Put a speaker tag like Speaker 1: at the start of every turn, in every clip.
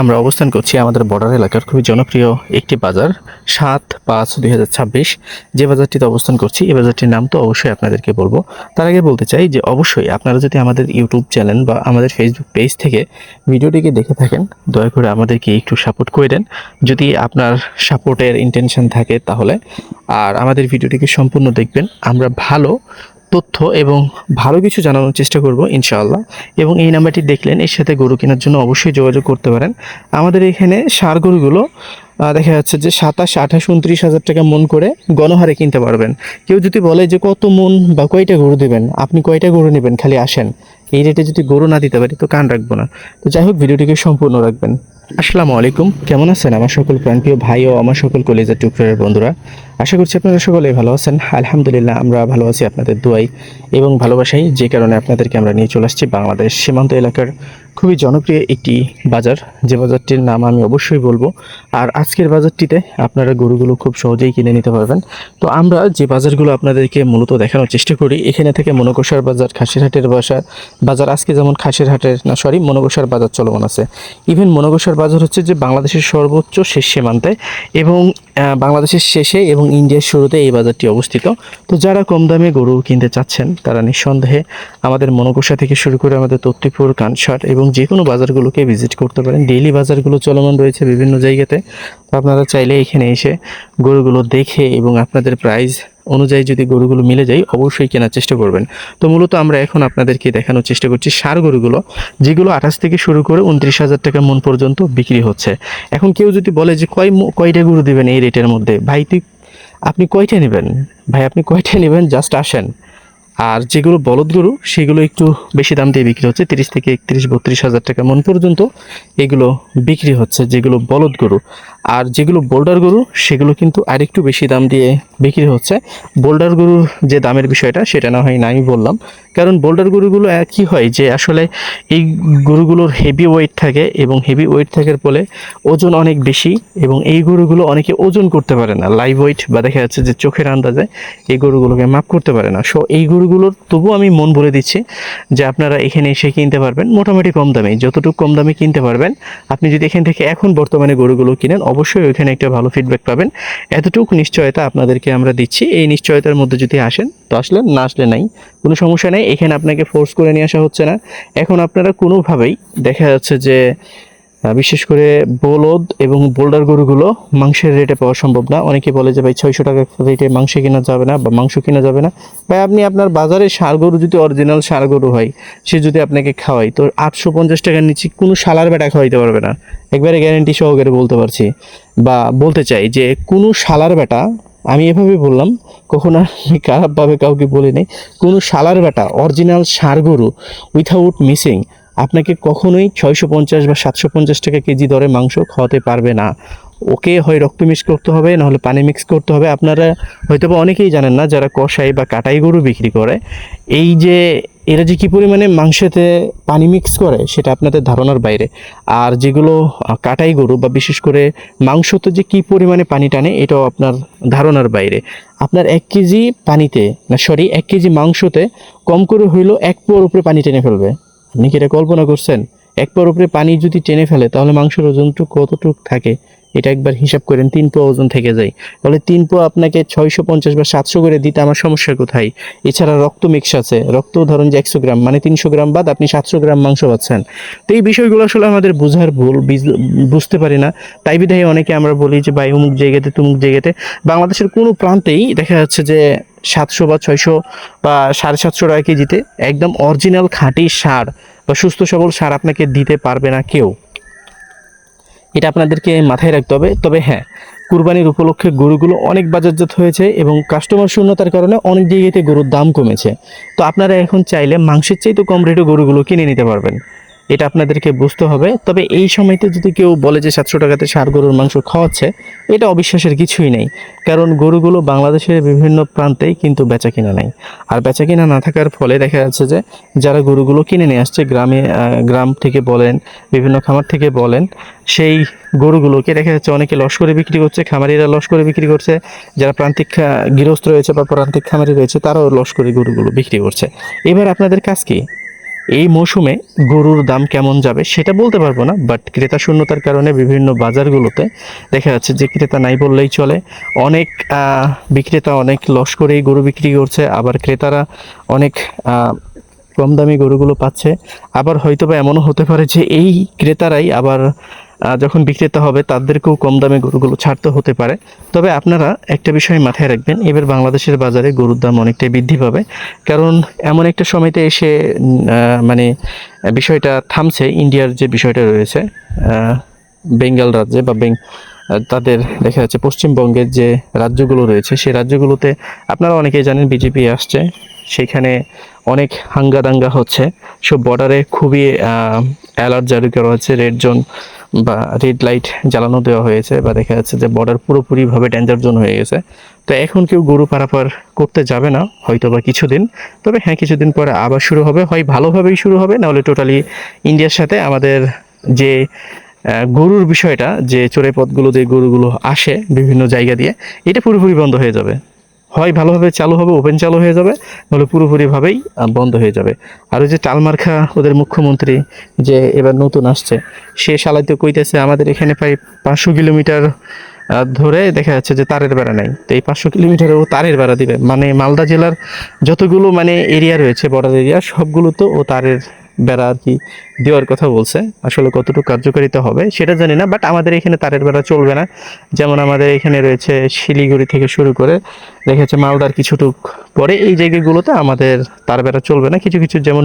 Speaker 1: আমরা অবস্থান করছি আমাদের বর্ডার এলাকার খুবই জনপ্রিয় একটি বাজার ৭/৫/২০২৬। যে বাজারটিতে অবস্থান করছি এই বাজারটির নাম তো অবশ্যই আপনাদেরকে বলবো। তার আগে বলতে চাই যে অবশ্যই আপনারা যদি আমাদের ইউটিউব চ্যানেল বা আমাদের ফেসবুক পেজ থেকে ভিডিওটিকে দেখে থাকেন, দয়া করে আমাদেরকে একটু সাপোর্ট করে দেন যদি আপনার সাপোর্টের ইন্টেনশন থাকে তাহলে। আর আমাদের ভিডিওটিকে সম্পূর্ণ দেখবেন, আমরা ভালো তথ্য এবং ভালো কিছু জানানোর চেষ্টা করব ইনশাআল্লাহ। এবং এই নাম্বারটি দেখলেন, এর সাথে গরু কেনার জন্য অবশ্যই যোগাযোগ করতে পারেন। আমাদের এখানে ষাঁড় গরুগুলো দেখা যাচ্ছে যে ২৭, ২৮, ২৯ হাজার টাকা মন করে গণহারে কিনতে পারবেন। কেউ যদি বলে যে কত মন বা কয়টা গরু দেবেন, আপনি কয়টা গরু নেবেন খালি আসেন, এই রেটে যদি গরু না দিতে পারি তো কান রাখবো না। তো যাই হোক, ভিডিওটিকে সম্পূর্ণ রাখবেন। আসসালামু আলাইকুম, কেমন আছেন আমার সকল প্রাণপ্রিয় ভাই ও আমার সকল কলেজের টুকরের বন্ধুরা? আশা করছি আপনারা সকলেই ভালো আছেন। আলহামদুলিল্লাহ, আমরা ভালো আছি আপনাদের দোয়াই এবং ভালোবাসাই, যে কারণে আপনাদেরকে আমরা নিয়ে চলে আসছি বাংলাদেশ সীমান্ত এলাকার খুবই জনপ্রিয় একটি বাজার, যে বাজারটির নাম আমি অবশ্যই বলবো। আর আজকের বাজারটিতে আপনারা গরুগুলো খুব সহজেই কিনে নিতে পারবেন। তো আমরা যে বাজারগুলো আপনাদেরকে মূলত দেখানোর চেষ্টা করি, এখানে থেকে মনকষার বাজার, খাসিরহাটের বাজার আজকে যেমন মনকষার বাজার চলমান আছে। ইভেন মনকষার বাজার হচ্ছে যে বাংলাদেশের সর্বোচ্চ শেষ সীমান্তে এবং বাংলাদেশের শেষে এবং ইন্ডিয়ার শুরুতে এই বাজারটি অবস্থিত। তো যারা কম দামে গরু কিনতে চাচ্ছেন তারা নিঃসন্দেহে আমাদের মনকষা থেকে শুরু করে আমাদের তত্ত্বপুর, কানসাট এবং যে কোনো বাজারগুলোকে ভিজিট করতে পারেন। ডেইলি বাজারগুলো চলমান রয়েছে বিভিন্ন জায়গাতে। তো আপনারা চাইলে এখানে এসে গরুগুলো দেখে এবং আপনাদের প্রাইস অনুযায়ী যদি গরুগুলো মিলে যায় অবশ্যই কেনার চেষ্টা করবেন। তো মূলত আমরা এখন আপনাদেরকে দেখানোর চেষ্টা করছি ষাঁড় গরুগুলো, যেগুলো ২৮ থেকে শুরু করে ২৯ হাজার টাকা মন পর্যন্ত বিক্রি হচ্ছে। এখন কেউ যদি বলে যে কয়টা গরু দেবেন এই রেটের মধ্যে, ভাই আপনি কয়টা নেবেন? ভাই আপনি কয়টা নেবেন, জাস্ট আসেন। আর যেগুলো বলদ গরু সেগুলো একটু বেশি দাম দিয়ে বিক্রি হচ্ছে, 30 থেকে 31-32 হাজার টাকা মন পর্যন্ত এগুলো বিক্রি হচ্ছে যেগুলো বলদ গরু। আর যেগুলো বোল্ডার গরু সেগুলো কিন্তু আরেকটু বেশি দাম দিয়ে বিক্রি হচ্ছে। বোল্ডার গরুর যে দামের বিষয়টা সেটা না হয় নাই বললাম, কারণ বোল্ডার গরুগুলো কি হয় যে আসলে এই গরুগুলোর হেভি ওয়েট থাকে এবং হেভি ওয়েট থাকার ফলে ওজন অনেক বেশি, এবং এই গরুগুলো অনেকে ওজন করতে পারে না, লাইভ ওয়েট বা দেখা যাচ্ছে যে চোখের আন্দাজে এই গরুগুলোকে মাপ করতে পারে না। সো এই গরুগুলোর তবুও আমি মন বলে দিচ্ছি যে আপনারা এখানে এসে কিনতে পারবেন মোটামুটি কম দামে, যতটুকু কম দামে কিনতে পারবেন। আপনি যদি এখান থেকে এখন বর্তমানে গরুগুলো কিনেন অবশ্যই ওইখানে একটা ভালো ফিডব্যাক পাবেন, এতটুকু নিশ্চয়তা আপনাদেরকে আমরা দিচ্ছি। এই নিশ্চয়তার মধ্যে যদি আসেন তো আসলেন, না আসলে নাই, কোনো সমস্যা নেই। এখানে আপনাকে ফোর্স করে নিয়ে আসা হচ্ছে না। এখন আপনারা কোনোভাবেই দেখা যাচ্ছে যে বিশেষ করে বলদ এবং বোল্ডার গরুগুলো মাংসের রেটে পাওয়া সম্ভব না। অনেকে বলে যে ভাই 600 টাকা রেটে মাংস কেনা যাবে না বা মাংস কেনা যাবে না। ভাই আপনি আপনার বাজারে ষাঁড় গরু যদি অরিজিনাল ষাঁড় গরু হয়, সে যদি আপনাকে খাওয়াই তো 850 টাকার নিচে কোনো শালার বেটা খাওয়াইতে পারবে না, একবারে গ্যারেন্টি সহকারে বলতে পারছি। বা বলতে চাই যে কোনো শালার বেটা, আমি এভাবে বললাম, কখনো আমি খারাপভাবে কাউকে বলি নাই, কোনো শালার বেটা অরিজিনাল ষাঁড় গরু উইথাউট মিসিং আপনাকে কখনোই 650 বা 750 টাকা কেজি দরে মাংস খাওয়াতে পারবে না। ওকে হয় রক্ত মিক্স করতে হবে, নাহলে পানি মিক্স করতে হবে। আপনারা হয়তো বা অনেকেই জানেন না, যারা কষাই বা কাটাই গরু বিক্রি করে, এই যে এরা যে কী পরিমাণে মাংসেতে পানি মিক্স করে সেটা আপনাদের ধারণার বাইরে। আর যেগুলো কাটাই গরু বা বিশেষ করে মাংসতে যে কী পরিমাণে পানি টানে এটাও আপনার ধারণার বাইরে। আপনার 1 কেজি পানিতে, না সরি 1 কেজি মাংসতে কম করে হইলেও 1 পোয়ার উপরে পানি টেনে ফেলবে। আপনি কি এটা কল্পনা করছেন? 1 পোয়ার উপরে পানি যদি টেনে ফেলে তাহলে মাংসের ওজনটুকু কতটুকু থাকে এটা একবার হিসাব করেন। 3 পোয়া ওজন থেকে যায়, তাহলে 3 পোয়া আপনাকে 650 বা 700 করে দিতে আমার সমস্যা কোথায়? এছাড়া রক্ত মিক্স আছে, রক্ত ধরুন যে 100 গ্রাম, মানে 300 গ্রাম বাদ আপনি 700 গ্রাম মাংস পাচ্ছেন। তো এই বিষয়গুলো আসলে আমাদের বোঝার ভুল, বুঝতে পারি না। তাই বিধায় অনেকে আমরা বলি যে ভাই অমুক জায়গাতে তুমুক জায়গাতে, বাংলাদেশের কোনো প্রান্তেই দেখা যাচ্ছে যে 700 বা 600 বা 750 টাকা কেজিতে একদম অরিজিনাল খাঁটি ষাঁড় বা সুস্থ সবল ষাঁড় আপনাকে দিতে পারবে না কেউ। এটা আপনাদেরকে মাথায় রাখতে হবে। তবে হ্যাঁ, কুরবানির উপলক্ষে গরুগুলো অনেক বাজারজাত হয়েছে এবং কাস্টমার শূন্যতার কারণে অনেক জায়গাতে গরুর দাম কমেছে। তো আপনারা এখন চাইলে মাংসের চাইতে কম রেটে গরুগুলো কিনে নিতে পারবেন, এটা আপনাদেরকে বুঝতে হবে। তবে এই সময়তে যদি কেউ বলে যে 700 টাকাতে ষাঁড় গরুর মাংস খাওয়াচ্ছে, এটা অবিশ্বাসের কিছুই নেই, কারণ গরুগুলো বাংলাদেশের বিভিন্ন প্রান্তেই কিন্তু বেচা কিনা নাই। আর বেচা কিনা না থাকার ফলে দেখা যাচ্ছে যে যারা গরুগুলো কিনে নিয়ে আসছে গ্রাম থেকে বলেন, বিভিন্ন খামার থেকে বলেন, সেই গরুগুলোকে দেখা যাচ্ছে অনেকে লস করে বিক্রি করছে, খামারিরা লস করে বিক্রি করছে, যারা প্রান্তিক গৃহস্থ রয়েছে বা প্রান্তিক খামারি রয়েছে তারাও লস করে গরুগুলো বিক্রি করছে। এবার আপনাদের কাজ কি? এই মৌসুমে গরুর দাম কেমন যাবে সেটা বলতে পারবো না, বাট ক্রেতা শূন্যতার কারণে বিভিন্ন বাজারগুলোতে দেখা যাচ্ছে যে ক্রেতা নাই বললেই চলে। অনেক বিক্রেতা অনেক লস করেই গরু বিক্রি করছে, আবার ক্রেতারা অনেক কম দামি গরুগুলো পাচ্ছে। আবার হয়তো বা এমনও হতে পারে যে এই ক্রেতারাই আবার যখন বিক্রেতা হবে তাদেরকেও কম দামে গরুগুলো ছাড়তে হতে পারে। তবে আপনারা একটা বিষয় মাথায় রাখবেন, এবার বাংলাদেশের বাজারে গরুর দাম অনেকটাই বৃদ্ধি পাবে, কারণ এমন একটা সময়তে এসে মানে বিষয়টা থামছে। ইন্ডিয়ার যে বিষয়টা রয়েছে বেঙ্গল রাজ্যে বা তাদের দেখা যাচ্ছে পশ্চিমবঙ্গের যে রাজ্যগুলো রয়েছে সেই রাজ্যগুলোতে আপনারা অনেকেই জানেন বিজেপি আসছে, সেখানে অনেক হাঙ্গাদাঙ্গা হচ্ছে। সব বর্ডারে খুবই অ্যালার্ট জারি করা হচ্ছে, রেড জোন বা রেড লাইট জ্বালানো দেওয়া হয়েছে, বা দেখা যাচ্ছে যে বর্ডার পুরোপুরিভাবে ডেঞ্জার জোন হয়ে গেছে। তো এখন কেউ গরু পারাপার করতে যাবে না হয়তো বা কিছুদিন। তবে হ্যাঁ, কিছুদিন পরে আবার শুরু হবে, হয় ভালোভাবেই শুরু হবে, নাহলে টোটালি ইন্ডিয়ার সাথে আমাদের যে গরুর বিষয়টা, যে চোরাই পথগুলো দিয়ে গরুগুলো আসে বিভিন্ন জায়গা দিয়ে, এটা পুরোপুরি বন্ধ হয়ে যাবে। হয় ভালোভাবে চালু হবে, ওপেন চালু হয়ে যাবে, নাহলে পুরোপুরিভাবেই বন্ধ হয়ে যাবে। আর ওই যে টালমার্খা ওদের মুখ্যমন্ত্রী যে এবার নতুন আসছে, সে শালাইতে কইতেছে আমাদের এখানে প্রায় 500 কিলোমিটার ধরে দেখা যাচ্ছে যে তারের বেড়া নাই। তো এই 500 কিলোমিটারে ও তারের বেড়া দিবে, মানে মালদা জেলার যতগুলো মানে এরিয়া রয়েছে বর্ডার এরিয়া সবগুলো তো ও তারের বেড়া আর কি দেওয়ার কথা বলছে। আসলে কতটুকু কার্যকারিতা হবে সেটা জানি না, বাট আমাদের এখানে তারের বেড়া চলবে না। যেমন আমাদের এখানে রয়েছে শিলিগুড়ি থেকে শুরু করে দেখা যাচ্ছে মালদার কিছুটুক পরে এই জায়গাগুলোতে আমাদের তার বেড়া চলবে না। কিছু কিছু যেমন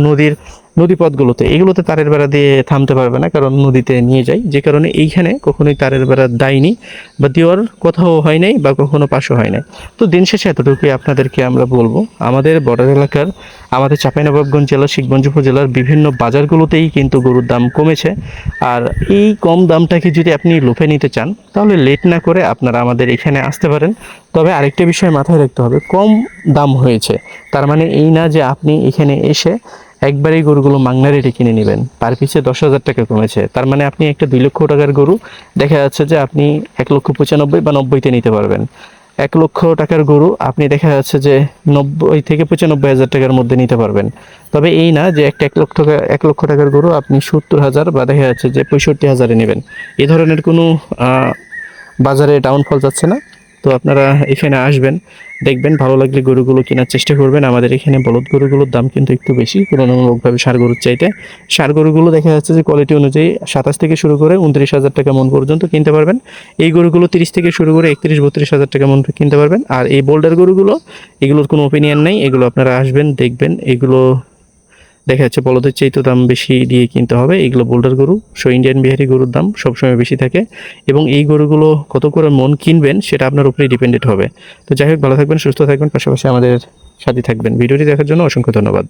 Speaker 1: নদীপথগুলোতে এগুলোতে তারের বেড়া দিয়ে থামতে পারবে না, কারণ নদীতে নিয়ে যায়, যে কারণে এইখানে কখনোই তারের বেড়া দেয়নি বা দেওয়ার কথাও হয় নাই বা কখনো পাশও হয় নাই। তো দিন শেষে এতটুকুই আপনাদেরকে আমরা বলবো, আমাদের বর্ডার এলাকার আমাদের চাঁপাইনবাবগঞ্জ জেলার শিখগঞ্জ উপজেলার বিভিন্ন বাজারগুলোতেই কিন্তু গরুর দাম কমেছে। আর এই কম দামটাকে যদি আপনি লুফে নিতে চান তাহলে লেট না করে আপনারা আমাদের এখানে আসতে পারেন। তবে আরেকটা বিষয় মাথায় রাখতে হবে, কম দাম হয়েছে তার মানে এই না যে আপনি এখানে এসে একবারেই গরুগুলো মাংনা রেটে কিনে নেবেন। পার পিছে 10,000 টাকা কমেছে, তার মানে আপনি একটা 2 লক্ষ টাকার গরু দেখা যাচ্ছে যে আপনি 1,95,000 বা 90-তে নিতে পারবেন। 1 লক্ষ টাকার গরু আপনি দেখা যাচ্ছে যে 90 থেকে 95,000 টাকার মধ্যে নিতে পারবেন। তবে এই না যে একটা 1 লক্ষ টাকার গরু আপনি 70,000 বা দেখা যাচ্ছে যে 65,000-এ নেবেন। এই ধরনের কোনো বাজারে ডাউনফল যাচ্ছে না। তো আপনারা এখানে আসবেন, দেখবেন, ভালো লাগলে গরুগুলো কেনার চেষ্টা করবেন। আমাদের এখানে বলদ গরুগুলোর দাম কিন্তু একটু বেশি তুলনামূলকভাবে ষাঁড় গরুর চাইতে। ষাঁড় গরুগুলো দেখা যাচ্ছে যে কোয়ালিটি অনুযায়ী 27 থেকে শুরু করে 29,000 টাকা মন পর্যন্ত কিনতে পারবেন। এই গরুগুলো 30 থেকে শুরু করে 31-32,000 টাকা মন কিনতে পারবেন। আর এই বোল্ডার গরুগুলো, এগুলোর কোনো ওপিনিয়ন নেই, এগুলো আপনারা আসবেন দেখবেন, এগুলো দেখা যাচ্ছে বলদের চাইতে দাম বেশি দিয়ে কিনতে হবে। এগুলো বোল্ডার গরু, ইন্ডিয়ান বিহারি গরুর দাম সবসময় বেশি থাকে, এবং এই গরুগুলো কত করে মন কিনবেন সেটা আপনার উপরেই ডিপেন্ডেন্ট হবে। তো যাই হোক, ভালো থাকবেন, সুস্থ থাকবেন, পাশাপাশি আমাদের সাথে থাকবেন। ভিডিওটি দেখার জন্য অসংখ্য ধন্যবাদ।